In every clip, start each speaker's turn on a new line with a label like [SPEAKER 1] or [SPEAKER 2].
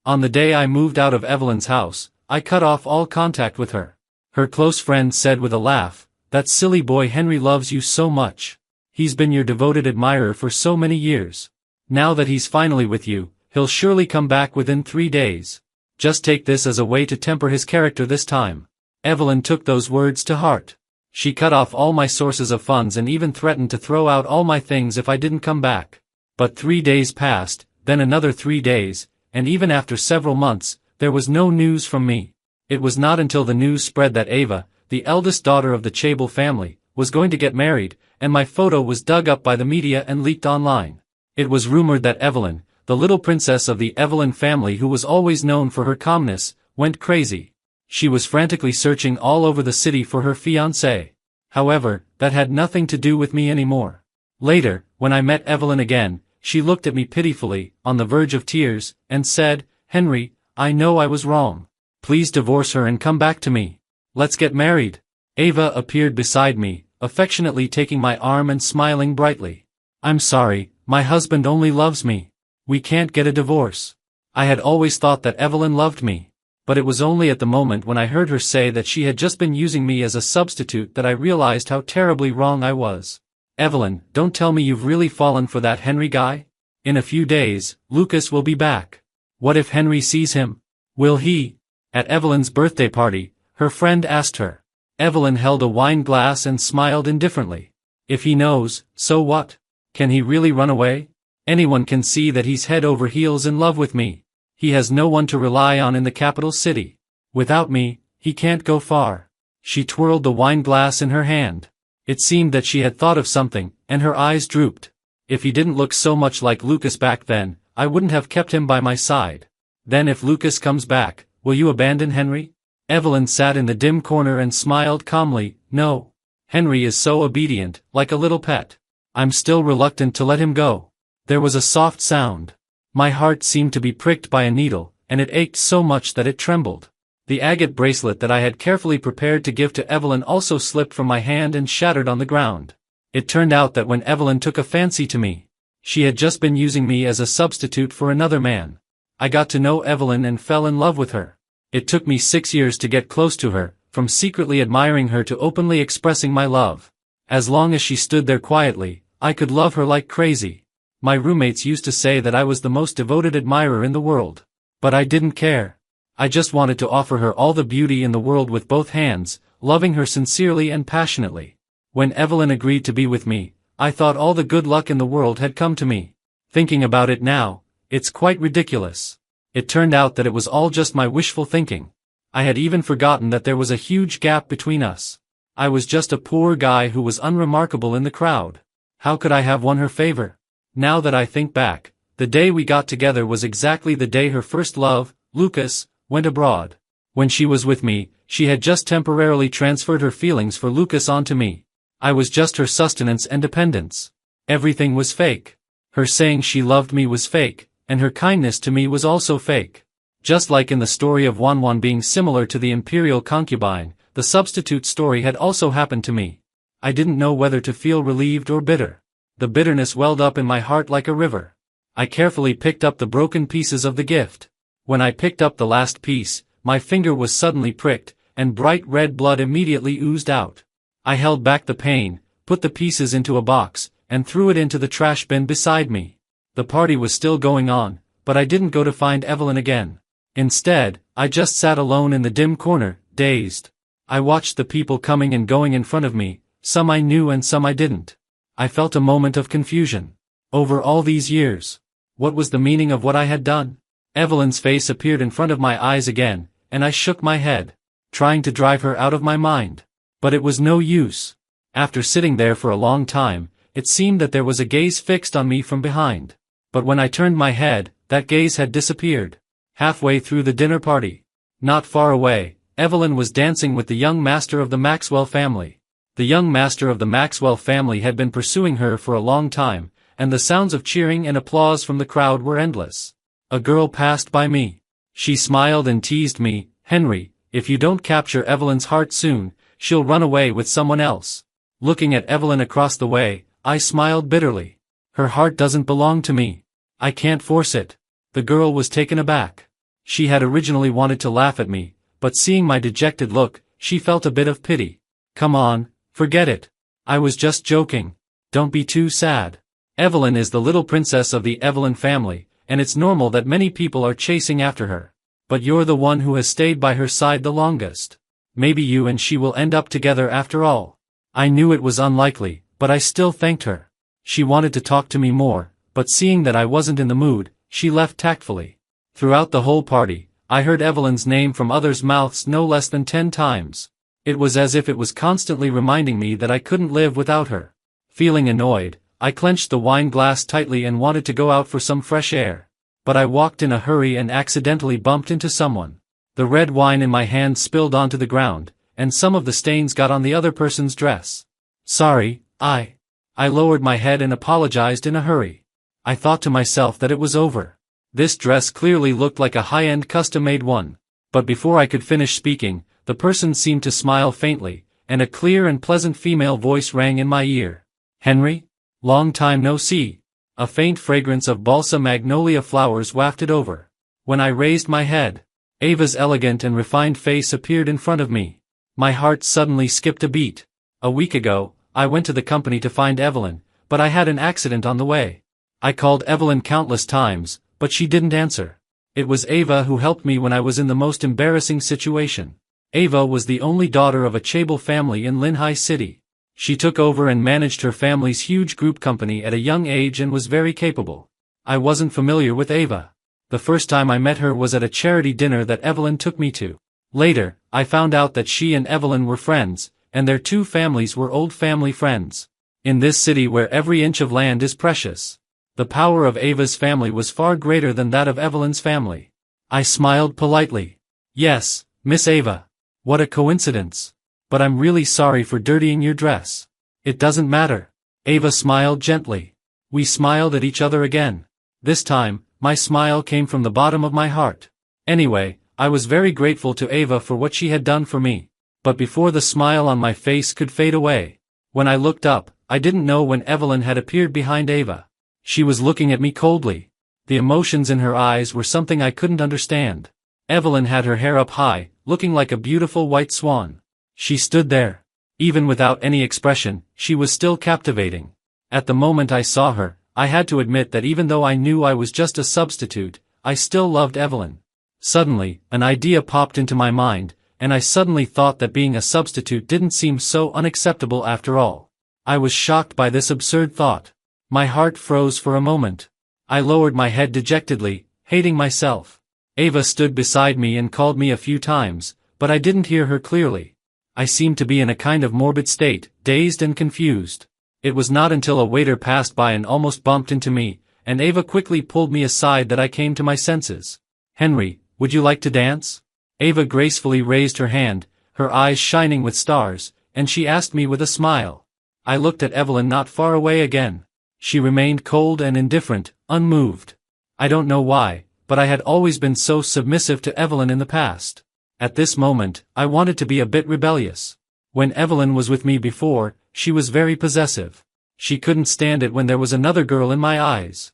[SPEAKER 1] On the day I moved out of Evelyn's house, I cut off all contact with her. Her close friend said with a laugh, "That silly boy Henry loves you so much. He's been your devoted admirer for so many years. Now that he's finally with you, he'll surely come back within 3 days. Just take this as a way to temper his character this time." Evelyn took those words to heart. She cut off all my sources of funds and even threatened to throw out all my things if I didn't come back. But 3 days passed, then another 3 days, and even after several months, there was no news from me. It was not until the news spread that Ava, the eldest daughter of the Chable family, was going to get married, and my photo was dug up by the media and leaked online. It was rumored that Evelyn, the little princess of the Evelyn family who was always known for her calmness, went crazy. She was frantically searching all over the city for her fiancé. However, that had nothing to do with me anymore. Later, when I met Evelyn again, she looked at me pitifully, on the verge of tears, and said, "Henry, I know I was wrong. Please divorce her and come back to me. Let's get married." Ava appeared beside me, affectionately taking my arm and smiling brightly. "I'm sorry, my husband only loves me. We can't get a divorce." I had always thought that Evelyn loved me. But it was only at the moment when I heard her say that she had just been using me as a substitute that I realized how terribly wrong I was. "Evelyn, don't tell me you've really fallen for that Henry guy? In a few days, Lucas will be back. What if Henry sees him? Will he?" At Evelyn's birthday party, her friend asked her. Evelyn held a wine glass and smiled indifferently. "If he knows, so what? Can he really run away? Anyone can see that he's head over heels in love with me. He has no one to rely on in the capital city. Without me, he can't go far." She twirled the wine glass in her hand. It seemed that she had thought of something, and her eyes drooped. "If he didn't look so much like Lucas back then, I wouldn't have kept him by my side. Then if Lucas comes back, will you abandon Henry?" Evelyn sat in the dim corner and smiled calmly. "No. Henry is so obedient, like a little pet. I'm still reluctant to let him go." There was a soft sound. My heart seemed to be pricked by a needle, and it ached so much that it trembled. The agate bracelet that I had carefully prepared to give to Evelyn also slipped from my hand and shattered on the ground. It turned out that when Evelyn took a fancy to me, she had just been using me as a substitute for another man. I got to know Evelyn and fell in love with her. It took me 6 years to get close to her, from secretly admiring her to openly expressing my love. As long as she stood there quietly, I could love her like crazy. My roommates used to say that I was the most devoted admirer in the world. But I didn't care. I just wanted to offer her all the beauty in the world with both hands, loving her sincerely and passionately. When Evelyn agreed to be with me, I thought all the good luck in the world had come to me. Thinking about it now, it's quite ridiculous. It turned out that it was all just my wishful thinking. I had even forgotten that there was a huge gap between us. I was just a poor guy who was unremarkable in the crowd. How could I have won her favor? Now that I think back, the day we got together was exactly the day her first love, Lucas, went abroad. When she was with me, she had just temporarily transferred her feelings for Lucas onto me. I was just her sustenance and dependence. Everything was fake. Her saying she loved me was fake, and her kindness to me was also fake. Just like in the story of Wanwan being similar to the imperial concubine, the substitute story had also happened to me. I didn't know whether to feel relieved or bitter. The bitterness welled up in my heart like a river. I carefully picked up the broken pieces of the gift. When I picked up the last piece, my finger was suddenly pricked, and bright red blood immediately oozed out. I held back the pain, put the pieces into a box, and threw it into the trash bin beside me. The party was still going on, but I didn't go to find Evelyn again. Instead, I just sat alone in the dim corner, dazed. I watched the people coming and going in front of me, some I knew and some I didn't. I felt a moment of confusion. Over all these years, what was the meaning of what I had done? Evelyn's face appeared in front of my eyes again, and I shook my head, trying to drive her out of my mind. But it was no use. After sitting there for a long time, it seemed that there was a gaze fixed on me from behind. But when I turned my head, that gaze had disappeared. Halfway through the dinner party, not far away, Evelyn was dancing with the young master of the Maxwell family. The young master of the Maxwell family had been pursuing her for a long time, and the sounds of cheering and applause from the crowd were endless. A girl passed by me. She smiled and teased me, "Henry, if you don't capture Evelyn's heart soon, she'll run away with someone else." Looking at Evelyn across the way, I smiled bitterly. Her heart doesn't belong to me. I can't force it. The girl was taken aback. She had originally wanted to laugh at me, but seeing my dejected look, she felt a bit of pity. Come on, forget it. I was just joking. Don't be too sad. Evelyn is the little princess of the Evelyn family, and it's normal that many people are chasing after her. But you're the one who has stayed by her side the longest. Maybe you and she will end up together after all. I knew it was unlikely, but I still thanked her. She wanted to talk to me more, but seeing that I wasn't in the mood, she left tactfully. Throughout the whole party, I heard Evelyn's name from others' mouths no less than 10 times. It was as if it was constantly reminding me that I couldn't live without her. Feeling annoyed, I clenched the wine glass tightly and wanted to go out for some fresh air. But I walked in a hurry and accidentally bumped into someone. The red wine in my hand spilled onto the ground, and some of the stains got on the other person's dress. Sorry, I lowered my head and apologized in a hurry. I thought to myself that it was over. This dress clearly looked like a high-end custom-made one. But before I could finish speaking, the person seemed to smile faintly, and a clear and pleasant female voice rang in my ear. Henry? Long time no see. A faint fragrance of balsa magnolia flowers wafted over. When I raised my head, Ava's elegant and refined face appeared in front of me. My heart suddenly skipped a beat. A week ago, I went to the company to find Evelyn, but I had an accident on the way. I called Evelyn countless times, but she didn't answer. It was Ava who helped me when I was in the most embarrassing situation. Ava was the only daughter of a chaebol family in Linhai City. She took over and managed her family's huge group company at a young age and was very capable. I wasn't familiar with Ava. The first time I met her was at a charity dinner that Evelyn took me to. Later, I found out that she and Evelyn were friends, and their two families were old family friends. In this city where every inch of land is precious, the power of Ava's family was far greater than that of Evelyn's family. I smiled politely. Yes, Miss Ava. What a coincidence. But I'm really sorry for dirtying your dress. It doesn't matter. Ava smiled gently. We smiled at each other again. This time, my smile came from the bottom of my heart. Anyway, I was very grateful to Ava for what she had done for me. But before the smile on my face could fade away, when I looked up, I didn't know when Evelyn had appeared behind Ava. She was looking at me coldly. The emotions in her eyes were something I couldn't understand. Evelyn had her hair up high, looking like a beautiful white swan. She stood there. Even without any expression, she was still captivating. At the moment I saw her, I had to admit that even though I knew I was just a substitute, I still loved Evelyn. Suddenly, an idea popped into my mind, and I suddenly thought that being a substitute didn't seem so unacceptable after all. I was shocked by this absurd thought. My heart froze for a moment. I lowered my head dejectedly, hating myself. Ava stood beside me and called me a few times, but I didn't hear her clearly. I seemed to be in a kind of morbid state, dazed and confused. It was not until a waiter passed by and almost bumped into me, and Ava quickly pulled me aside that I came to my senses. Henry, would you like to dance? Ava gracefully raised her hand, her eyes shining with stars, and she asked me with a smile. I looked at Evelyn not far away again. She remained cold and indifferent, unmoved. I don't know why, but I had always been so submissive to Evelyn in the past. At this moment, I wanted to be a bit rebellious. When Evelyn was with me before, she was very possessive. She couldn't stand it when there was another girl in my eyes.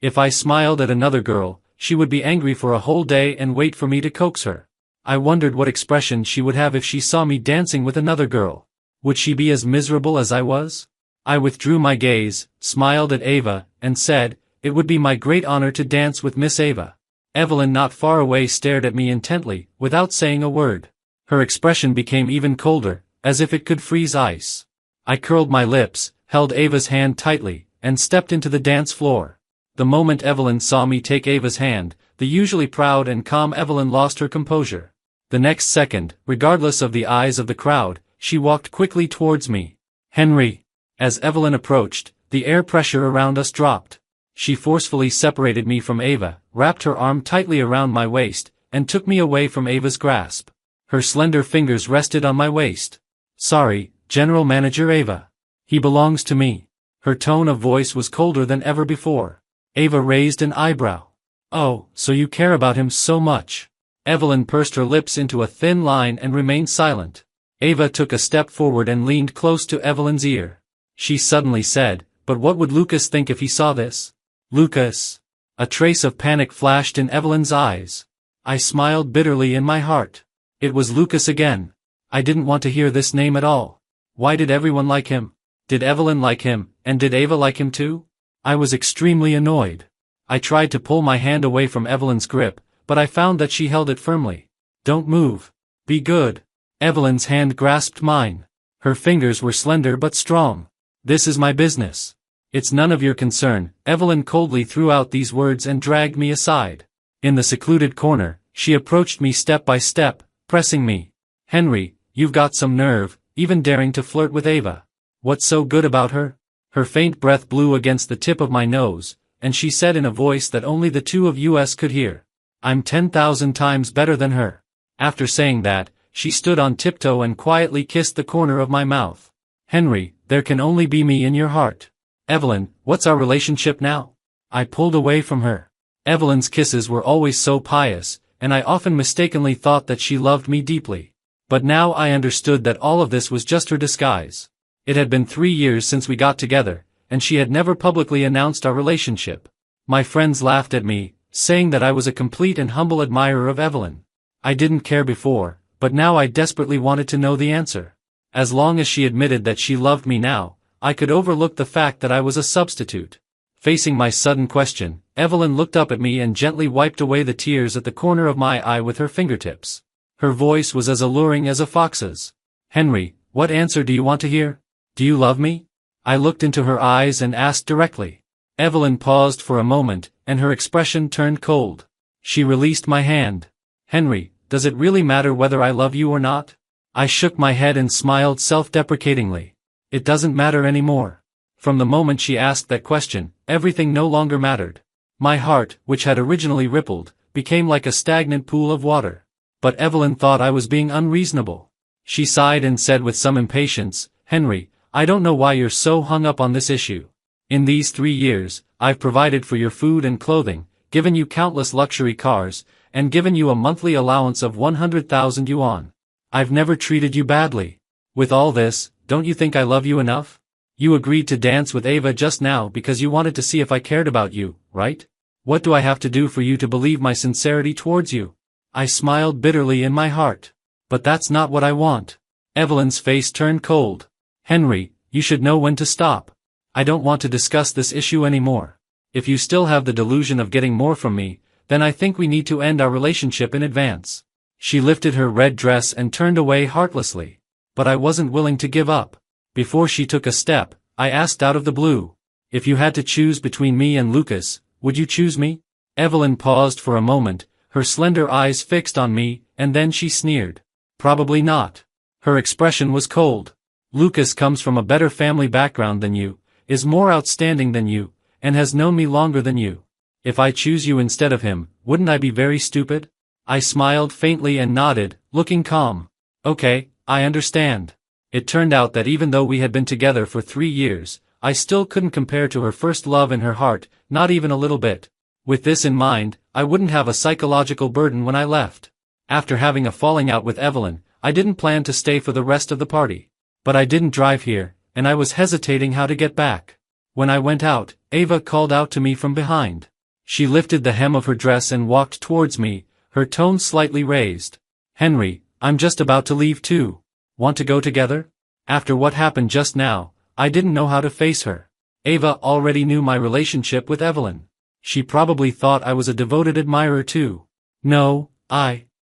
[SPEAKER 1] If I smiled at another girl, she would be angry for a whole day and wait for me to coax her. I wondered what expression she would have if she saw me dancing with another girl. Would she be as miserable as I was? I withdrew my gaze, smiled at Ava, and said, "It would be my great honor to dance with Miss Ava." Evelyn not far away stared at me intently, without saying a word. Her expression became even colder, as if it could freeze ice. I curled my lips, held Ava's hand tightly, and stepped into the dance floor. The moment Evelyn saw me take Ava's hand, the usually proud and calm Evelyn lost her composure. The next second, regardless of the eyes of the crowd, she walked quickly towards me. Henry. As Evelyn approached, the air pressure around us dropped. She forcefully separated me from Ava, wrapped her arm tightly around my waist, and took me away from Ava's grasp. Her slender fingers rested on my waist. Sorry, General Manager Ava. He belongs to me. Her tone of voice was colder than ever before. Ava raised an eyebrow. Oh, so you care about him so much. Evelyn pursed her lips into a thin line and remained silent. Ava took a step forward and leaned close to Evelyn's ear. She suddenly said, "But what would Lucas think if he saw this?" Lucas. A trace of panic flashed in Evelyn's eyes. I smiled bitterly in my heart. It was Lucas again. I didn't want to hear this name at all. Why did everyone like him? Did Evelyn like him, and did Ava like him too? I was extremely annoyed. I tried to pull my hand away from Evelyn's grip, but I found that she held it firmly. Don't move. Be good. Evelyn's hand grasped mine. Her fingers were slender but strong. This is my business. It's none of your concern. Evelyn coldly threw out these words and dragged me aside. In the secluded corner, she approached me step by step, pressing me. Henry, you've got some nerve, even daring to flirt with Ava. What's so good about her? Her faint breath blew against the tip of my nose, and she said in a voice that only the two of us could hear. I'm 10,000 times better than her. After saying that, she stood on tiptoe and quietly kissed the corner of my mouth. Henry, there can only be me in your heart. Evelyn, what's our relationship now? I pulled away from her. Evelyn's kisses were always so pious, and I often mistakenly thought that she loved me deeply. But now I understood that all of this was just her disguise. It had been 3 years since we got together, and she had never publicly announced our relationship. My friends laughed at me, saying that I was a complete and humble admirer of Evelyn. I didn't care before, but now I desperately wanted to know the answer. As long as she admitted that she loved me now, I could overlook the fact that I was a substitute. Facing my sudden question, Evelyn looked up at me and gently wiped away the tears at the corner of my eye with her fingertips. Her voice was as alluring as a fox's. Henry, what answer do you want to hear? Do you love me? I looked into her eyes and asked directly. Evelyn paused for a moment, and her expression turned cold. She released my hand. Henry, does it really matter whether I love you or not? I shook my head and smiled self-deprecatingly. It doesn't matter anymore. From the moment she asked that question, everything no longer mattered. My heart, which had originally rippled, became like a stagnant pool of water. But Evelyn thought I was being unreasonable. She sighed and said with some impatience, Henry, I don't know why you're so hung up on this issue. In these 3 years, I've provided for your food and clothing, given you countless luxury cars, and given you a monthly allowance of 100,000 yuan. I've never treated you badly. With all this, don't you think I love you enough? You agreed to dance with Ava just now because you wanted to see if I cared about you, right? What do I have to do for you to believe my sincerity towards you? I smiled bitterly in my heart. But that's not what I want. Evelyn's face turned cold. Henry, you should know when to stop. I don't want to discuss this issue anymore. If you still have the delusion of getting more from me, then I think we need to end our relationship in advance. She lifted her red dress and turned away heartlessly. But I wasn't willing to give up. Before she took a step, I asked out of the blue. If you had to choose between me and Lucas, would you choose me? Evelyn paused for a moment, her slender eyes fixed on me, and then she sneered. Probably not. Her expression was cold. Lucas comes from a better family background than you, is more outstanding than you, and has known me longer than you. If I choose you instead of him, wouldn't I be very stupid? I smiled faintly and nodded, looking calm. Okay, I understand. It turned out that even though we had been together for 3 years, I still couldn't compare to her first love in her heart, not even a little bit. With this in mind, I wouldn't have a psychological burden when I left. After having a falling out with Evelyn, I didn't plan to stay for the rest of the party. But I didn't drive here, and I was hesitating how to get back. When I went out, Ava called out to me from behind. She lifted the hem of her dress and walked towards me, her tone slightly raised. Henry, I'm just about to leave too. Want to go together? After what happened just now, I didn't know how to face her. Ava already knew my relationship with Evelyn. She probably thought I was a devoted admirer too. No,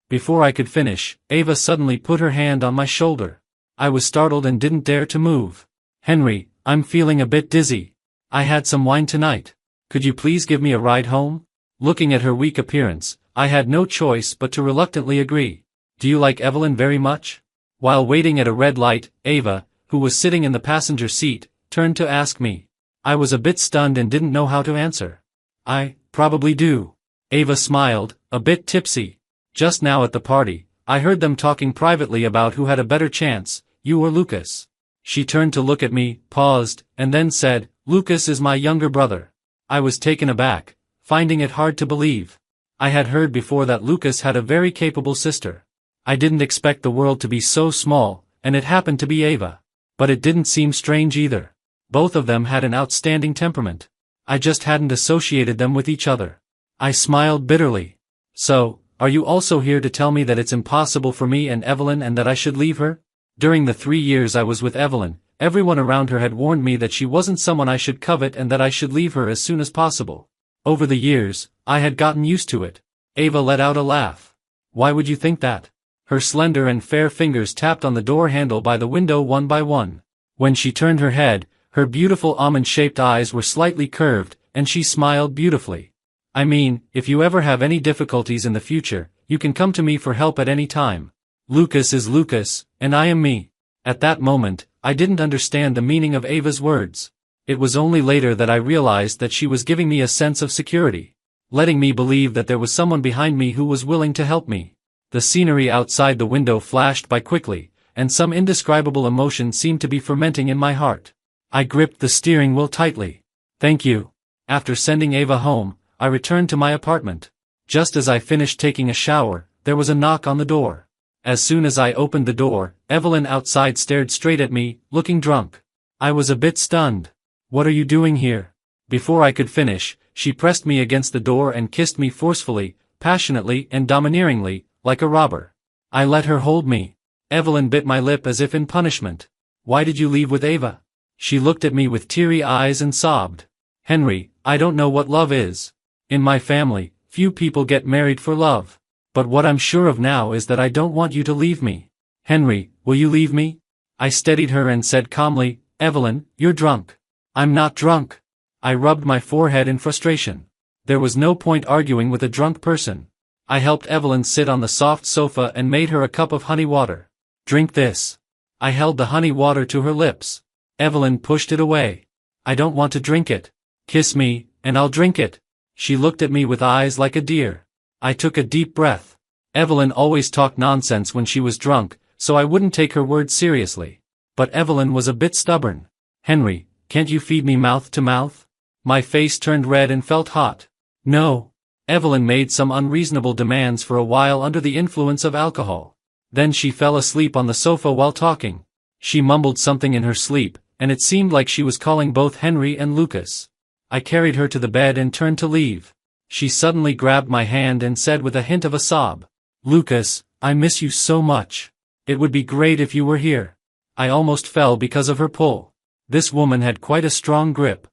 [SPEAKER 1] Before I could finish, Ava suddenly put her hand on my shoulder. I was startled and didn't dare to move. Henry, I'm feeling a bit dizzy. I had some wine tonight. Could you please give me a ride home? Looking at her weak appearance, I had no choice but to reluctantly agree. Do you like Evelyn very much? While waiting at a red light, Ava, who was sitting in the passenger seat, turned to ask me. I was a bit stunned and didn't know how to answer. I probably do. Ava smiled, a bit tipsy. Just now at the party, I heard them talking privately about who had a better chance, you or Lucas. She turned to look at me, paused, and then said, Lucas is my younger brother. I was taken aback, finding it hard to believe. I had heard before that Lucas had a very capable sister. I didn't expect the world to be so small, and it happened to be Ava. But it didn't seem strange either. Both of them had an outstanding temperament. I just hadn't associated them with each other. I smiled bitterly. So, are you also here to tell me that it's impossible for me and Evelyn and that I should leave her? During the 3 years I was with Evelyn, everyone around her had warned me that she wasn't someone I should covet and that I should leave her as soon as possible. Over the years, I had gotten used to it. Ava let out a laugh. Why would you think that? Her slender and fair fingers tapped on the door handle by the window one by one. When she turned her head, her beautiful almond-shaped eyes were slightly curved, and she smiled beautifully. I mean, if you ever have any difficulties in the future, you can come to me for help at any time. Lucas is Lucas, and I am me. At that moment, I didn't understand the meaning of Ava's words. It was only later that I realized that she was giving me a sense of security, letting me believe that there was someone behind me who was willing to help me. The scenery outside the window flashed by quickly, and some indescribable emotion seemed to be fermenting in my heart. I gripped the steering wheel tightly. Thank you. After sending Ava home, I returned to my apartment. Just as I finished taking a shower, there was a knock on the door. As soon as I opened the door, Evelyn outside stared straight at me, looking drunk. I was a bit stunned. What are you doing here? Before I could finish, she pressed me against the door and kissed me forcefully, passionately and domineeringly, like a robber. I let her hold me. Evelyn bit my lip as if in punishment. Why did you leave with Ava? She looked at me with teary eyes and sobbed. Henry, I don't know what love is. In my family, few people get married for love. But what I'm sure of now is that I don't want you to leave me. Henry, will you leave me? I steadied her and said calmly, Evelyn, you're drunk. I'm not drunk. I rubbed my forehead in frustration. There was no point arguing with a drunk person. I helped Evelyn sit on the soft sofa and made her a cup of honey water. Drink this. I held the honey water to her lips. Evelyn pushed it away. I don't want to drink it. Kiss me, and I'll drink it. She looked at me with eyes like a deer. I took a deep breath. Evelyn always talked nonsense when she was drunk, so I wouldn't take her words seriously. But Evelyn was a bit stubborn. Henry, can't you feed me mouth to mouth? My face turned red and felt hot. No. Evelyn made some unreasonable demands for a while under the influence of alcohol. Then she fell asleep on the sofa while talking. She mumbled something in her sleep, and it seemed like she was calling both Henry and Lucas. I carried her to the bed and turned to leave. She suddenly grabbed my hand and said with a hint of a sob, Lucas, I miss you so much. It would be great if you were here. I almost fell because of her pull. This woman had quite a strong grip.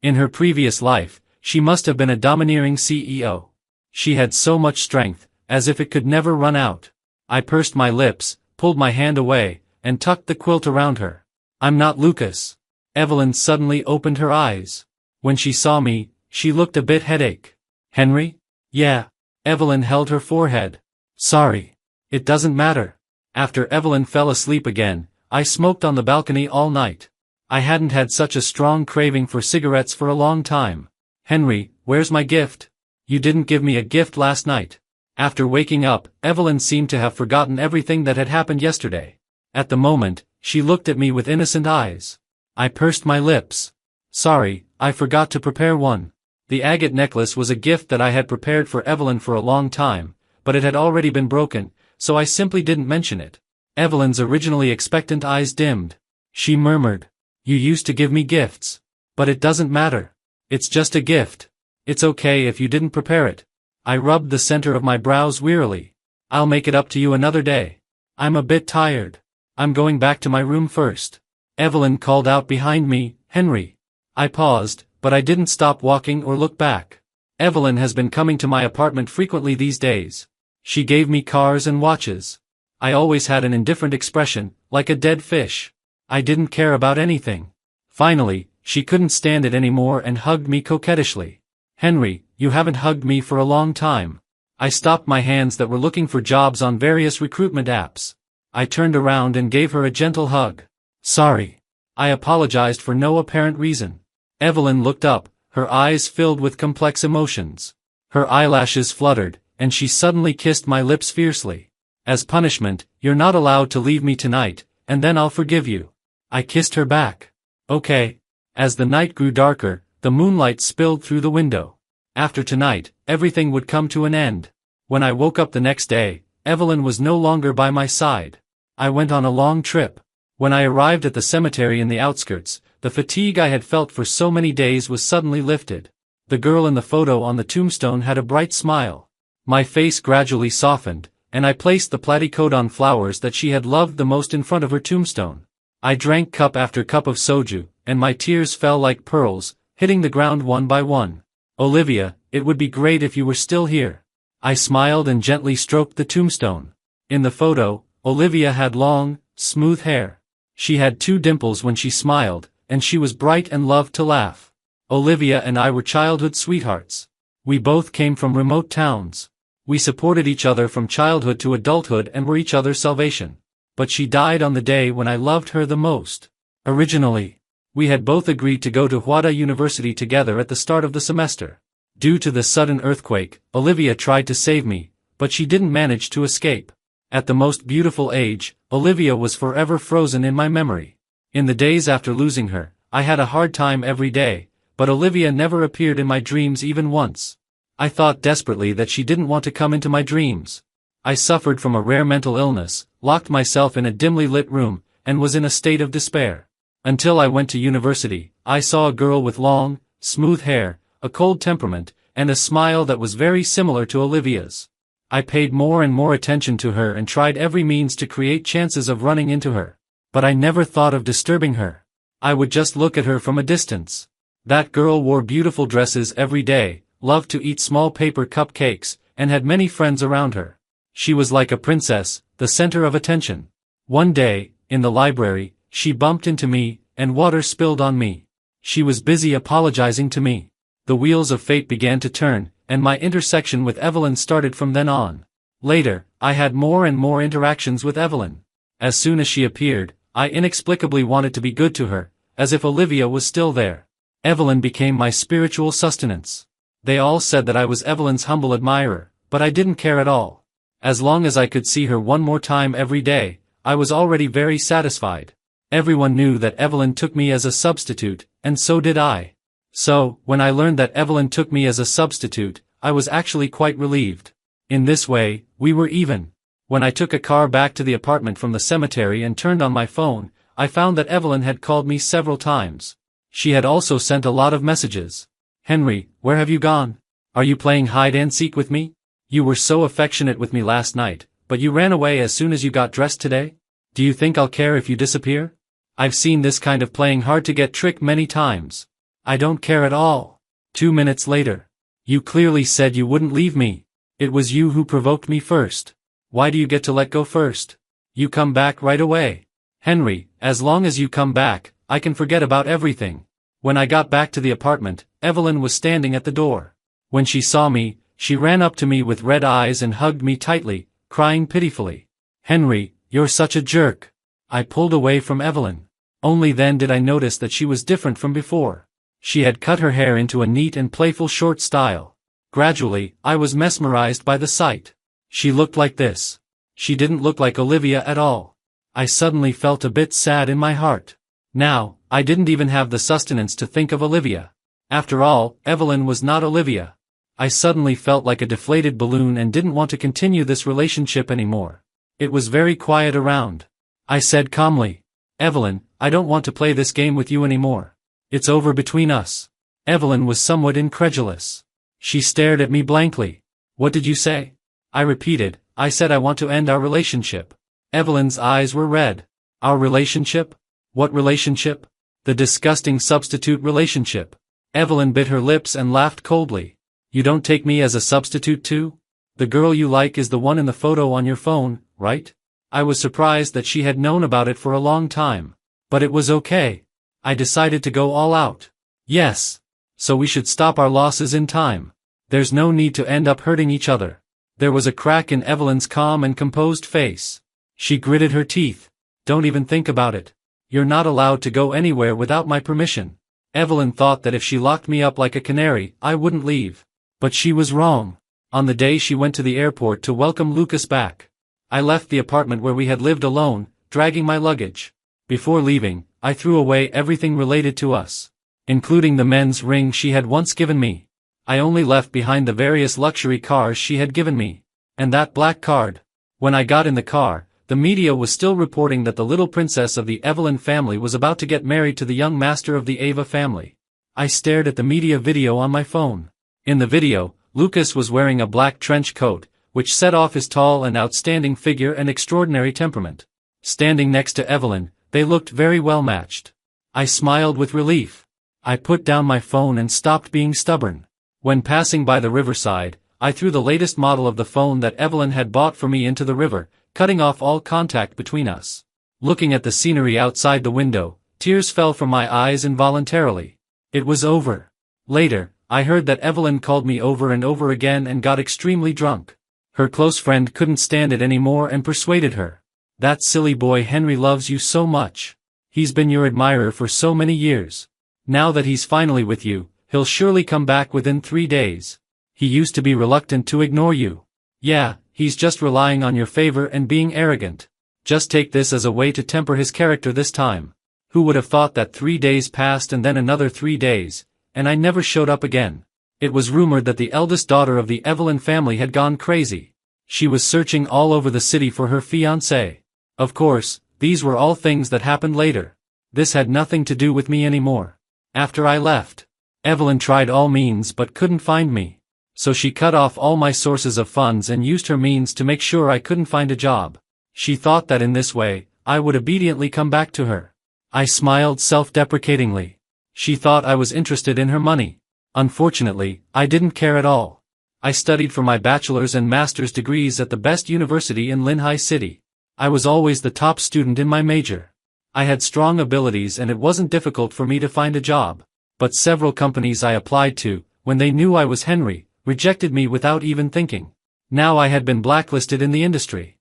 [SPEAKER 1] In her previous life, she must have been a domineering CEO. She had so much strength, as if it could never run out. I pursed my lips, pulled my hand away, and tucked the quilt around her. I'm not Lucas. Evelyn suddenly opened her eyes. When she saw me, she looked a bit headache. Henry? Yeah. Evelyn held her forehead. Sorry. It doesn't matter. After Evelyn fell asleep again, I smoked on the balcony all night. I hadn't had such a strong craving for cigarettes for a long time. Henry, where's my gift? You didn't give me a gift last night. After waking up, Evelyn seemed to have forgotten everything that had happened yesterday. At the moment, she looked at me with innocent eyes. I pursed my lips. Sorry, I forgot to prepare one. The agate necklace was a gift that I had prepared for Evelyn for a long time, but it had already been broken, so I simply didn't mention it. Evelyn's originally expectant eyes dimmed. She murmured, You used to give me gifts. But it doesn't matter. It's just a gift. It's okay if you didn't prepare it. I rubbed the center of my brows wearily. I'll make it up to you another day. I'm a bit tired. I'm going back to my room first. Evelyn called out behind me, Henry. I paused, but I didn't stop walking or look back. Evelyn has been coming to my apartment frequently these days. She gave me cars and watches. I always had an indifferent expression, like a dead fish. I didn't care about anything. Finally, she couldn't stand it anymore and hugged me coquettishly. Henry, you haven't hugged me for a long time. I stopped my hands that were looking for jobs on various recruitment apps. I turned around and gave her a gentle hug. Sorry. I apologized for no apparent reason. Evelyn looked up, her eyes filled with complex emotions. Her eyelashes fluttered, and she suddenly kissed my lips fiercely. As punishment, you're not allowed to leave me tonight, and then I'll forgive you. I kissed her back. Okay. As the night grew darker, the moonlight spilled through the window. After tonight, everything would come to an end. When I woke up the next day, Evelyn was no longer by my side. I went on a long trip. When I arrived at the cemetery in the outskirts, the fatigue I had felt for so many days was suddenly lifted. The girl in the photo on the tombstone had a bright smile. My face gradually softened, and I placed the platycodon flowers that she had loved the most in front of her tombstone. I drank cup after cup of soju, and my tears fell like pearls, hitting the ground one by one. Olivia, it would be great if you were still here. I smiled and gently stroked the tombstone. In the photo, Olivia had long, smooth hair. She had 2 dimples when she smiled, and she was bright and loved to laugh. Olivia and I were childhood sweethearts. We both came from remote towns. We supported each other from childhood to adulthood and were each other's salvation. But she died on the day when I loved her the most. Originally, we had both agreed to go to Huada University together at the start of the semester. Due to the sudden earthquake, Olivia tried to save me, but she didn't manage to escape. At the most beautiful age, Olivia was forever frozen in my memory. In the days after losing her, I had a hard time every day, but Olivia never appeared in my dreams even once. I thought desperately that she didn't want to come into my dreams. I suffered from a rare mental illness, locked myself in a dimly lit room, and was in a state of despair. Until I went to university, I saw a girl with long, smooth hair, a cold temperament, and a smile that was very similar to Olivia's. I paid more and more attention to her and tried every means to create chances of running into her. But I never thought of disturbing her. I would just look at her from a distance. That girl wore beautiful dresses every day, loved to eat small paper cupcakes, and had many friends around her. She was like a princess, the center of attention. One day, in the library, she bumped into me, and water spilled on me. She was busy apologizing to me. The wheels of fate began to turn, and my intersection with Evelyn started from then on. Later, I had more and more interactions with Evelyn. As soon as she appeared, I inexplicably wanted to be good to her, as if Olivia was still there. Evelyn became my spiritual sustenance. They all said that I was Evelyn's humble admirer, but I didn't care at all. As long as I could see her one more time every day, I was already very satisfied. Everyone knew that Evelyn took me as a substitute, and so did I. So, when I learned that Evelyn took me as a substitute, I was actually quite relieved. In this way, we were even. When I took a car back to the apartment from the cemetery and turned on my phone, I found that Evelyn had called me several times. She had also sent a lot of messages. "Henry, where have you gone? Are you playing hide-and-seek with me? You were so affectionate with me last night, but you ran away as soon as you got dressed today? Do you think I'll care if you disappear? I've seen this kind of playing hard to get trick many times. I don't care at all." 2 minutes later. "You clearly said you wouldn't leave me. It was you who provoked me first. Why do you get to let go first? You come back right away. Henry, as long as you come back, I can forget about everything." When I got back to the apartment, Evelyn was standing at the door. When she saw me, she ran up to me with red eyes and hugged me tightly, crying pitifully. "Henry, you're such a jerk." I pulled away from Evelyn. Only then did I notice that she was different from before. She had cut her hair into a neat and playful short style. Gradually, I was mesmerized by the sight. She looked like this. She didn't look like Olivia at all. I suddenly felt a bit sad in my heart. Now, I didn't even have the sustenance to think of Olivia. After all, Evelyn was not Olivia. I suddenly felt like a deflated balloon and didn't want to continue this relationship anymore. It was very quiet around. I said calmly, "Evelyn, I don't want to play this game with you anymore. It's over between us." Evelyn was somewhat incredulous. She stared at me blankly. "What did you say?" I repeated, "I said I want to end our relationship." Evelyn's eyes were red. "Our relationship? What relationship?" "The disgusting substitute relationship." Evelyn bit her lips and laughed coldly. "You don't take me as a substitute too? The girl you like is the one in the photo on your phone, right?" I was surprised that she had known about it for a long time. But it was okay. I decided to go all out. "Yes. So we should stop our losses in time. There's no need to end up hurting each other." There was a crack in Evelyn's calm and composed face. She gritted her teeth. "Don't even think about it. You're not allowed to go anywhere without my permission." Evelyn thought that if she locked me up like a canary, I wouldn't leave. But she was wrong. On the day she went to the airport to welcome Lucas back, I left the apartment where we had lived alone, dragging my luggage. Before leaving, I threw away everything related to us, including the men's ring she had once given me. I only left behind the various luxury cars she had given me, and that black card. When I got in the car, the media was still reporting that the little princess of the Evelyn family was about to get married to the young master of the Ava family. I stared at the media video on my phone. In the video, Lucas was wearing a black trench coat, which set off his tall and outstanding figure and extraordinary temperament. Standing next to Evelyn, they looked very well matched. I smiled with relief. I put down my phone and stopped being stubborn. When passing by the riverside, I threw the latest model of the phone that Evelyn had bought for me into the river, cutting off all contact between us. Looking at the scenery outside the window, tears fell from my eyes involuntarily. It was over. Later, I heard that Evelyn called me over and over again and got extremely drunk. Her close friend couldn't stand it anymore and persuaded her. "That silly boy Henry loves you so much. He's been your admirer for so many years. Now that he's finally with you, he'll surely come back within 3 days. He used to be reluctant to ignore you. Yeah, he's just relying on your favor and being arrogant. Just take this as a way to temper his character this time." Who would have thought that 3 days passed and then another 3 days, and I never showed up again. It was rumored that the eldest daughter of the Evelyn family had gone crazy. She was searching all over the city for her fiancé. Of course, these were all things that happened later. This had nothing to do with me anymore. After I left, Evelyn tried all means but couldn't find me. So she cut off all my sources of funds and used her means to make sure I couldn't find a job. She thought that in this way, I would obediently come back to her. I smiled self-deprecatingly. She thought I was interested in her money. Unfortunately, I didn't care at all. I studied for my bachelor's and master's degrees at the best university in Linhai City. I was always the top student in my major. I had strong abilities and it wasn't difficult for me to find a job. But several companies I applied to, when they knew I was Henry, rejected me without even thinking. Now I had been blacklisted in the industry.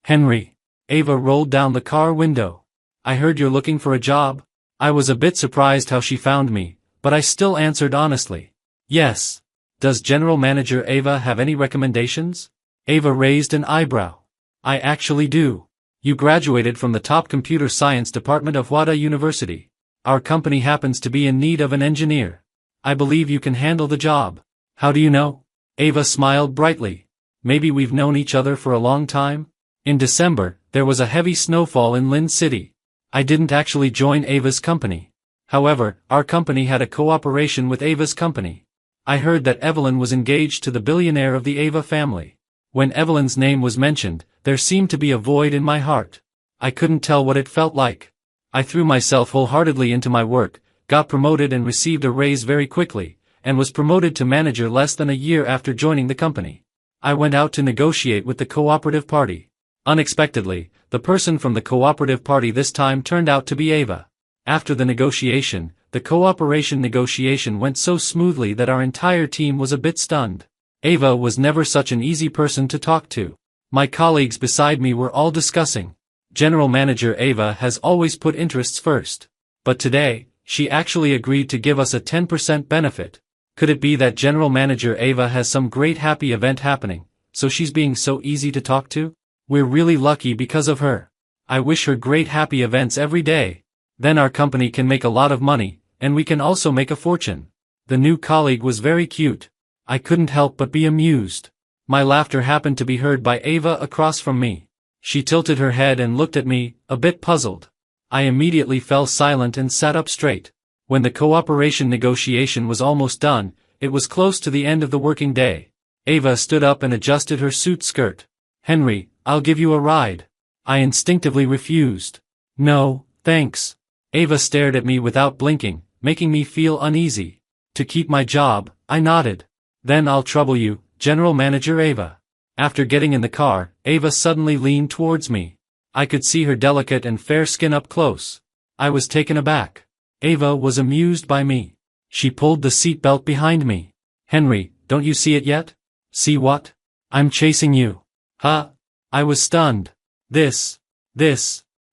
[SPEAKER 1] "Henry." Ava rolled down the car window. "I heard you're looking for a job." I was a bit surprised how she found me, but I still answered honestly. "Yes. Does General Manager Ava have any recommendations?" Ava raised an eyebrow. "I actually do. You graduated from the top computer science department of Wada University. Our company happens to be in need of an engineer. I believe you can handle the job." "How do you know?" Ava smiled brightly. "Maybe we've known each other for a long time?" In December, there was a heavy snowfall in Lin City. I didn't actually join Ava's company. However, our company had a cooperation with Ava's company. I heard that Evelyn was engaged to the billionaire of the Ava family. When Evelyn's name was mentioned, there seemed to be a void in my heart. I couldn't tell what it felt like. I threw myself wholeheartedly into my work, got promoted and received a raise very quickly, and was promoted to manager less than a year after joining the company. I went out to negotiate with the cooperative party. Unexpectedly, the person from the cooperative party this time turned out to be Ava. After the negotiation, the cooperation negotiation went so smoothly that our entire team was a bit stunned. Ava was never such an easy person to talk to. My colleagues beside me were all discussing. General Manager Ava has always put interests first. But today, she actually agreed to give us a 10% benefit. Could it be that General Manager Ava has some great happy event happening, so she's being so easy to talk to? We're really lucky because of her. I wish her great happy events every day. Then our company can make a lot of money, and we can also make a fortune. The new colleague was very cute. I couldn't help but be amused. My laughter happened to be heard by Ava across from me. She tilted her head and looked at me, a bit puzzled. I immediately fell silent and sat up straight. When the cooperation negotiation was almost done, it was close to the end of the working day. Ava stood up and adjusted her suit skirt. "Henry, I'll give you a ride." I instinctively refused. "No, thanks." Ava stared at me without blinking, making me feel uneasy. To keep my job, I nodded. "Then I'll trouble you, General Manager Ava." After getting in the car, Ava suddenly leaned towards me. I could see her delicate and fair skin up close. I was taken aback. Ava was amused by me. She pulled the seatbelt behind me. "Henry, don't you see it yet?" "See what?" "I'm chasing you." "Huh?" I was stunned. This.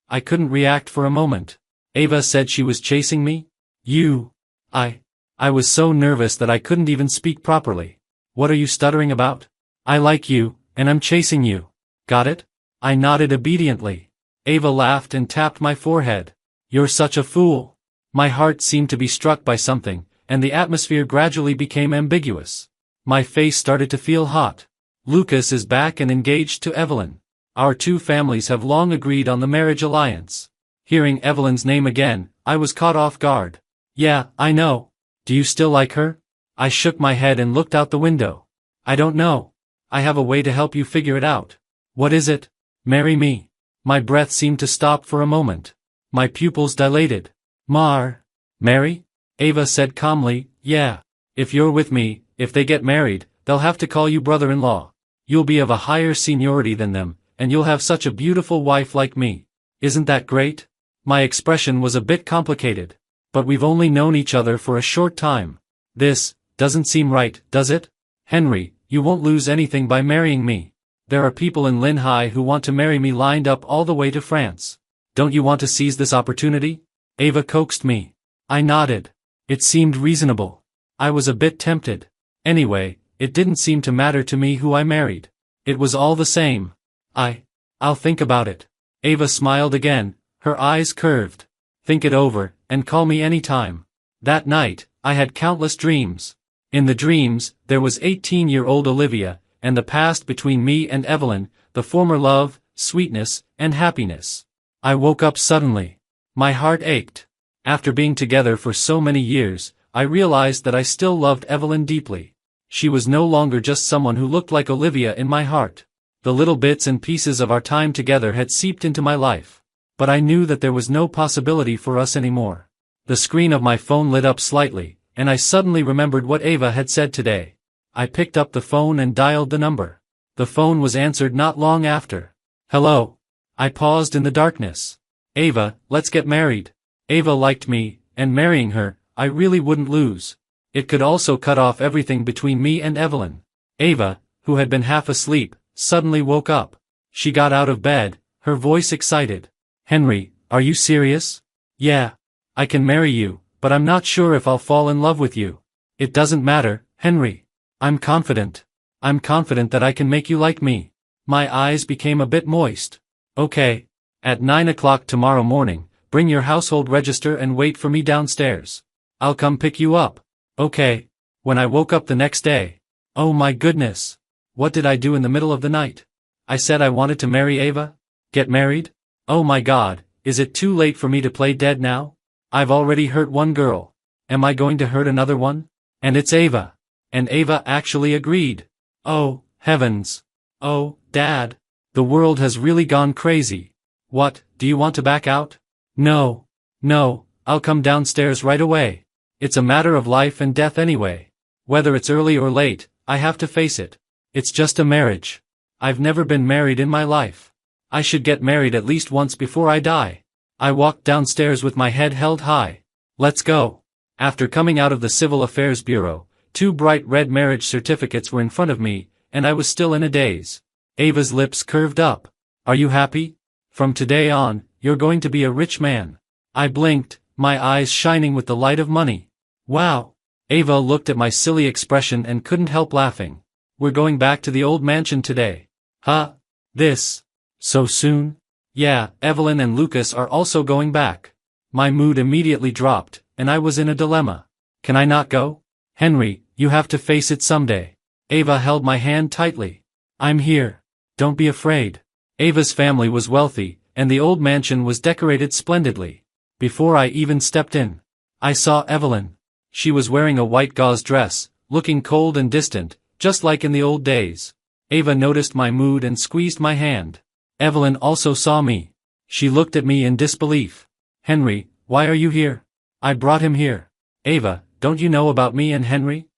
[SPEAKER 1] I couldn't react for a moment. Ava said she was chasing me? You. I was so nervous that I couldn't even speak properly. "What are you stuttering about?" "I like you, and I'm chasing you." "Got it?" I nodded obediently. Ava laughed and tapped my forehead. "You're such a fool." My heart seemed to be struck by something, and the atmosphere gradually became ambiguous. My face started to feel hot. Lucas is back and engaged to Evelyn. Our two families have long agreed on the marriage alliance. Hearing Evelyn's name again, I was caught off guard. "Yeah, I know. Do you still like her?" I shook my head and looked out the window. I don't know. I have a way to help you figure it out. What is it? Marry me. My breath seemed to stop for a moment. My pupils dilated. Mary? Ava said calmly, yeah. If you're with me, if they get married, they'll have to call you brother-in-law. You'll be of a higher seniority than them, and you'll have such a beautiful wife like me. Isn't that great? My expression was a bit complicated. But we've only known each other for a short time. This doesn't seem right, does it? Henry, you won't lose anything by marrying me. There are people in Lynn High who want to marry me lined up all the way to France. Don't you want to seize this opportunity? Ava coaxed me. I nodded. It seemed reasonable. I was a bit tempted. Anyway, it didn't seem to matter to me who I married. It was all the same. I'll think about it. Ava smiled again, her eyes curved. Think it over, and call me any time. That night, I had countless dreams. In the dreams, there was 18-year-old Olivia, and the past between me and Evelyn, the former love, sweetness, and happiness. I woke up suddenly. My heart ached. After being together for so many years, I realized that I still loved Evelyn deeply. She was no longer just someone who looked like Olivia in my heart. The little bits and pieces of our time together had seeped into my life. But I knew that there was no possibility for us anymore. The screen of my phone lit up slightly, and I suddenly remembered what Ava had said today. I picked up the phone and dialed the number. The phone was answered not long after. Hello. I paused in the darkness. Ava, let's get married. Ava liked me, and marrying her, I really wouldn't lose. It could also cut off everything between me and Evelyn. Ava, who had been half asleep, suddenly woke up. She got out of bed, her voice excited. Henry, are you serious? Yeah. I can marry you, but I'm not sure if I'll fall in love with you. It doesn't matter, Henry. I'm confident. I'm confident that I can make you like me. My eyes became a bit moist. Okay. At 9 o'clock tomorrow morning, bring your household register and wait for me downstairs. I'll come pick you up. Okay. When I woke up the next day. Oh my goodness. What did I do in the middle of the night? I said I wanted to marry Ava? Get married? Oh my God, is it too late for me to play dead now? I've already hurt one girl. Am I going to hurt another one? And it's Ava. And Ava actually agreed. Oh, heavens. Oh, Dad. The world has really gone crazy. What, do you want to back out? No. No, I'll come downstairs right away. It's a matter of life and death anyway. Whether it's early or late, I have to face it. It's just a marriage. I've never been married in my life. I should get married at least once before I die. I walked downstairs with my head held high. Let's go. After coming out of the Civil Affairs Bureau, 2 bright red marriage certificates were in front of me, and I was still in a daze. Ava's lips curved up. Are you happy? From today on, you're going to be a rich man. I blinked, my eyes shining with the light of money. Wow. Ava looked at my silly expression and couldn't help laughing. We're going back to the old mansion today. Huh? This? So soon? Yeah, Evelyn and Lucas are also going back. My mood immediately dropped, and I was in a dilemma. Can I not go? Henry, you have to face it someday. Ava held my hand tightly. I'm here. Don't be afraid. Ava's family was wealthy, and the old mansion was decorated splendidly. Before I even stepped in, I saw Evelyn. She was wearing a white gauze dress, looking cold and distant, just like in the old days. Ava noticed my mood and squeezed my hand. Evelyn also saw me. She looked at me in disbelief. Henry, why are you here? I brought him here. Ava, don't you know about me and Henry?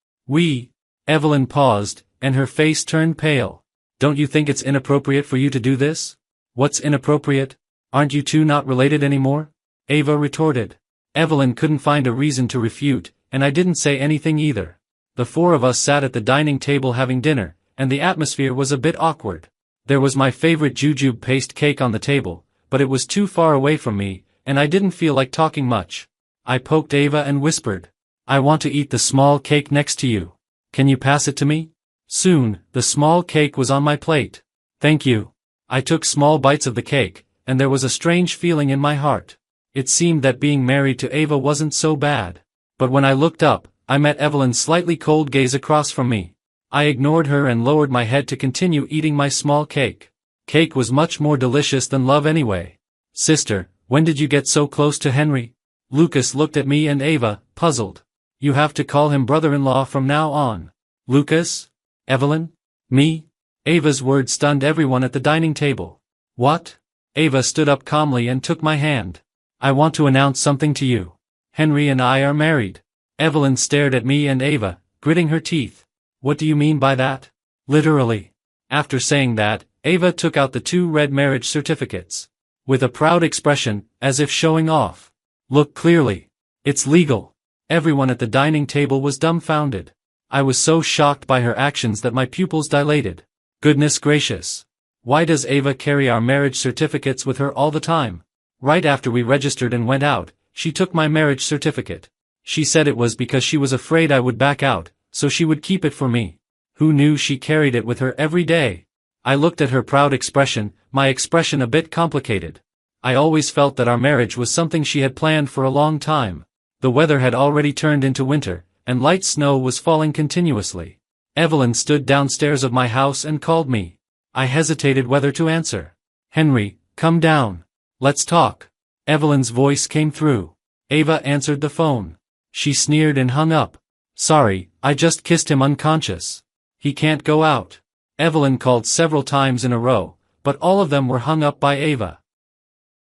[SPEAKER 1] Evelyn paused, and her face turned pale. Don't you think it's inappropriate for you to do this? What's inappropriate? Aren't you two not related anymore? Ava retorted. Evelyn couldn't find a reason to refute, and I didn't say anything either. The 4 of us sat at the dining table having dinner, and the atmosphere was a bit awkward. There was my favorite jujube paste cake on the table, but it was too far away from me, and I didn't feel like talking much. I poked Ava and whispered, I want to eat the small cake next to you. Can you pass it to me? Soon, the small cake was on my plate. Thank you. I took small bites of the cake, and there was a strange feeling in my heart. It seemed that being married to Ava wasn't so bad. But when I looked up, I met Evelyn's slightly cold gaze across from me. I ignored her and lowered my head to continue eating my small cake. Cake was much more delicious than love anyway. Sister, when did you get so close to Henry? Lucas looked at me and Ava, puzzled. You have to call him brother-in-law from now on. Lucas? Evelyn? Me? Ava's words stunned everyone at the dining table. What? Ava stood up calmly and took my hand. I want to announce something to you. Henry and I are married. Evelyn stared at me and Ava, gritting her teeth. What do you mean by that? Literally. After saying that, Ava took out the 2 red marriage certificates. With a proud expression, as if showing off. Look clearly. It's legal. Everyone at the dining table was dumbfounded. I was so shocked by her actions that my pupils dilated. Goodness gracious. Why does Ava carry our marriage certificates with her all the time? Right after we registered and went out, she took my marriage certificate. She said it was because she was afraid I would back out, so she would keep it for me. Who knew she carried it with her every day? I looked at her proud expression, my expression a bit complicated. I always felt that our marriage was something she had planned for a long time. The weather had already turned into winter, and light snow was falling continuously. Evelyn stood downstairs of my house and called me. I hesitated whether to answer. Henry, come down. Let's talk. Evelyn's voice came through. Ava answered the phone. She sneered and hung up. Sorry, I just kissed him unconscious. He can't go out. Evelyn called several times in a row, but all of them were hung up by Ava.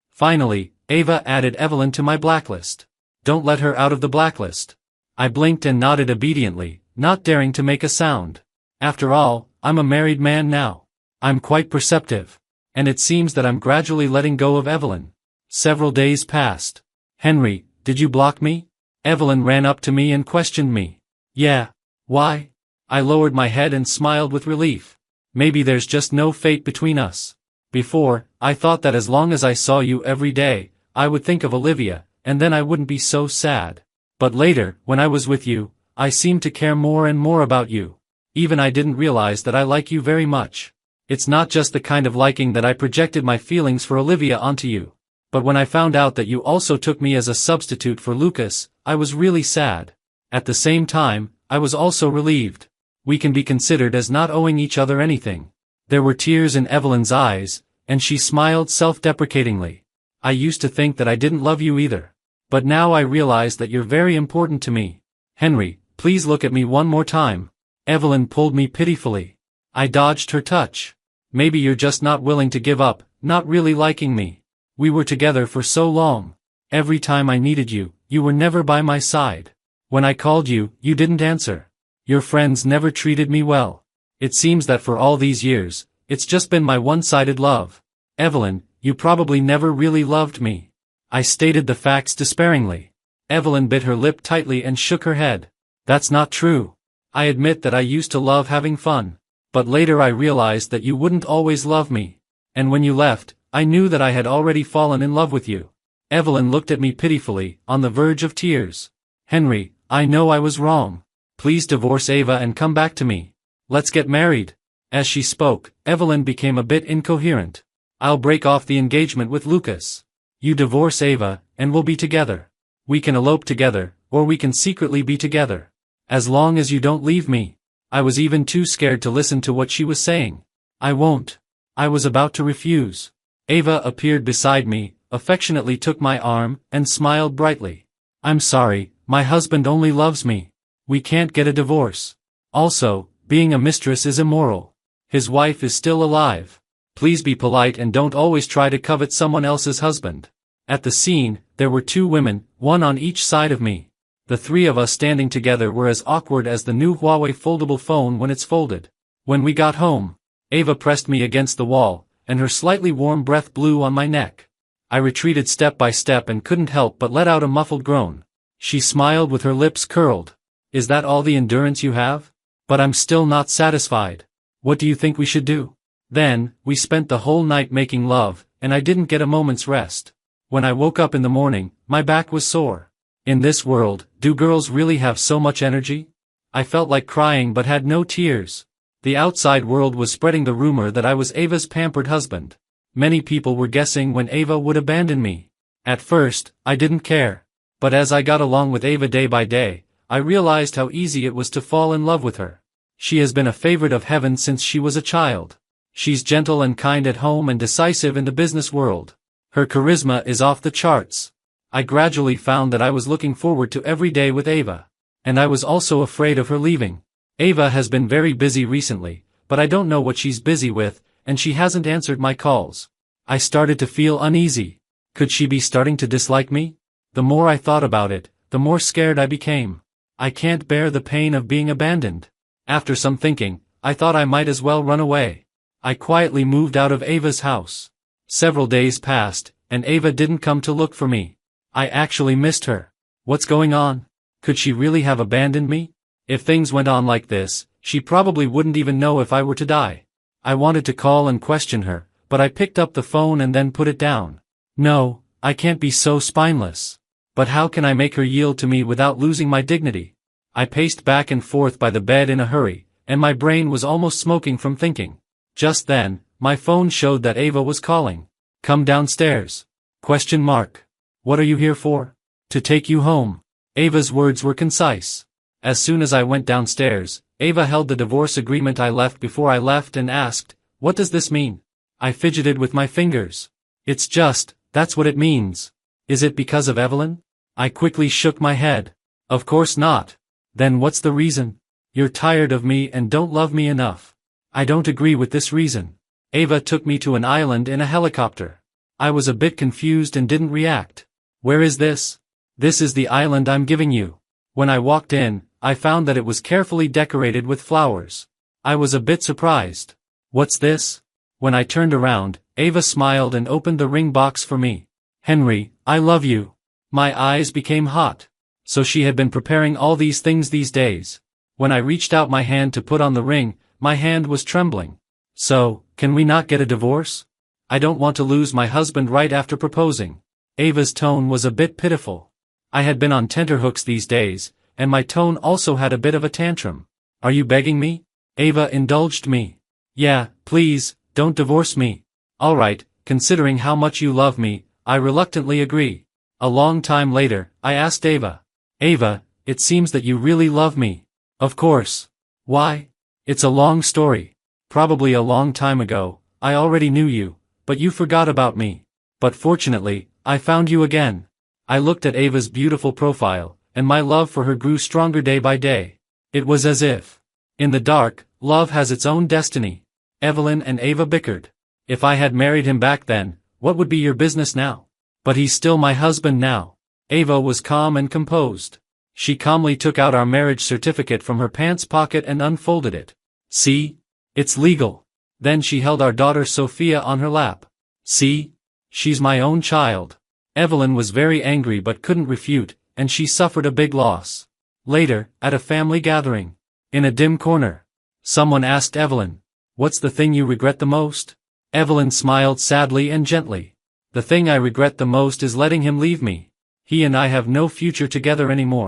[SPEAKER 1] Finally, Ava added Evelyn to my blacklist. Don't let her out of the blacklist. I blinked and nodded obediently, not daring to make a sound. After all, I'm a married man now. I'm quite perceptive. And it seems that I'm gradually letting go of Evelyn. Several days passed. Henry, did you block me? Evelyn ran up to me and questioned me. Yeah. Why? I lowered my head and smiled with relief. Maybe there's just no fate between us. Before, I thought that as long as I saw you every day, I would think of Olivia, and then I wouldn't be so sad. But later, when I was with you, I seemed to care more and more about you. Even I didn't realize that I like you very much. It's not just the kind of liking that I projected my feelings for Olivia onto you. But when I found out that you also took me as a substitute for Lucas, I was really sad. At the same time, I was also relieved. We can be considered as not owing each other anything. There were tears in Evelyn's eyes, and she smiled self-deprecatingly. I used to think that I didn't love you either. But now I realize that you're very important to me. Henry, please look at me one more time. Evelyn pulled me pitifully. I dodged her touch. Maybe you're just not willing to give up, not really liking me. We were together for so long. Every time I needed you, you were never by my side. When I called you, you didn't answer. Your friends never treated me well. It seems that for all these years, it's just been my one-sided love. Evelyn, you probably never really loved me. I stated the facts despairingly. Evelyn bit her lip tightly and shook her head. That's not true. I admit that I used to love having fun. But later I realized that you wouldn't always love me. And when you left, I knew that I had already fallen in love with you. Evelyn looked at me pitifully, on the verge of tears. Henry, I know I was wrong. Please divorce Ava and come back to me. Let's get married. As she spoke, Evelyn became a bit incoherent. I'll break off the engagement with Lucas. You divorce Ava, and we'll be together. We can elope together, or we can secretly be together. As long as you don't leave me. I was even too scared to listen to what she was saying. I won't. I was about to refuse. Ava appeared beside me, affectionately took my arm, and smiled brightly. I'm sorry, my husband only loves me. We can't get a divorce. Also, being a mistress is immoral. His wife is still alive. Please be polite and don't always try to covet someone else's husband. At the scene, there were 2 women, one on each side of me. The 3 of us standing together were as awkward as the new Huawei foldable phone when it's folded. When we got home, Ava pressed me against the wall, and her slightly warm breath blew on my neck. I retreated step by step and couldn't help but let out a muffled groan. She smiled with her lips curled. Is that all the endurance you have? But I'm still not satisfied. What do you think we should do? Then, we spent the whole night making love, and I didn't get a moment's rest. When I woke up in the morning, my back was sore. In this world, do girls really have so much energy? I felt like crying but had no tears. The outside world was spreading the rumor that I was Ava's pampered husband. Many people were guessing when Ava would abandon me. At first, I didn't care. But as I got along with Ava day by day, I realized how easy it was to fall in love with her. She has been a favorite of heaven since she was a child. She's gentle and kind at home and decisive in the business world. Her charisma is off the charts. I gradually found that I was looking forward to every day with Ava. And I was also afraid of her leaving. Ava has been very busy recently, but I don't know what she's busy with, and she hasn't answered my calls. I started to feel uneasy. Could she be starting to dislike me? The more I thought about it, the more scared I became. I can't bear the pain of being abandoned. After some thinking, I thought I might as well run away. I quietly moved out of Ava's house. Several days passed, and Ava didn't come to look for me. I actually missed her. What's going on? Could she really have abandoned me? If things went on like this, she probably wouldn't even know if I were to die. I wanted to call and question her, but I picked up the phone and then put it down. No, I can't be so spineless. But how can I make her yield to me without losing my dignity? I paced back and forth by the bed in a hurry, and my brain was almost smoking from thinking. Just then, my phone showed that Ava was calling. Come downstairs. ? What are you here for? To take you home. Ava's words were concise. As soon as I went downstairs, Ava held the divorce agreement I left before I left and asked, "What does this mean?" I fidgeted with my fingers. That's what it means. Is it because of Evelyn? I quickly shook my head. Of course not. Then what's the reason? You're tired of me and don't love me enough. I don't agree with this reason. Ava took me to an island in a helicopter. I was a bit confused and didn't react. Where is this? This is the island I'm giving you. When I walked in, I found that it was carefully decorated with flowers. I was a bit surprised. What's this? When I turned around, Ava smiled and opened the ring box for me. Henry, I love you. My eyes became hot. So she had been preparing all these things these days. When I reached out my hand to put on the ring, my hand was trembling. So, can we not get a divorce? I don't want to lose my husband right after proposing. Ava's tone was a bit pitiful. I had been on tenterhooks these days, and my tone also had a bit of a tantrum. Are you begging me? Ava indulged me. Yeah, please, don't divorce me. All right, considering how much you love me, I reluctantly agree. A long time later, I asked Ava. Ava, it seems that you really love me. Of course. Why? It's a long story. Probably a long time ago, I already knew you, but you forgot about me. But fortunately, I found you again. I looked at Ava's beautiful profile, and my love for her grew stronger day by day. It was as if, in the dark, love has its own destiny. Evelyn and Ava bickered. If I had married him back then, what would be your business now? But he's still my husband now. Ava was calm and composed. She calmly took out our marriage certificate from her pants pocket and unfolded it. See? It's legal. Then she held our daughter Sophia on her lap. See? She's my own child. Evelyn was very angry but couldn't refute, and she suffered a big loss. Later, at a family gathering, in a dim corner, someone asked Evelyn, "What's the thing you regret the most?" Evelyn smiled sadly and gently. "The thing I regret the most is letting him leave me. He and I have no future together anymore."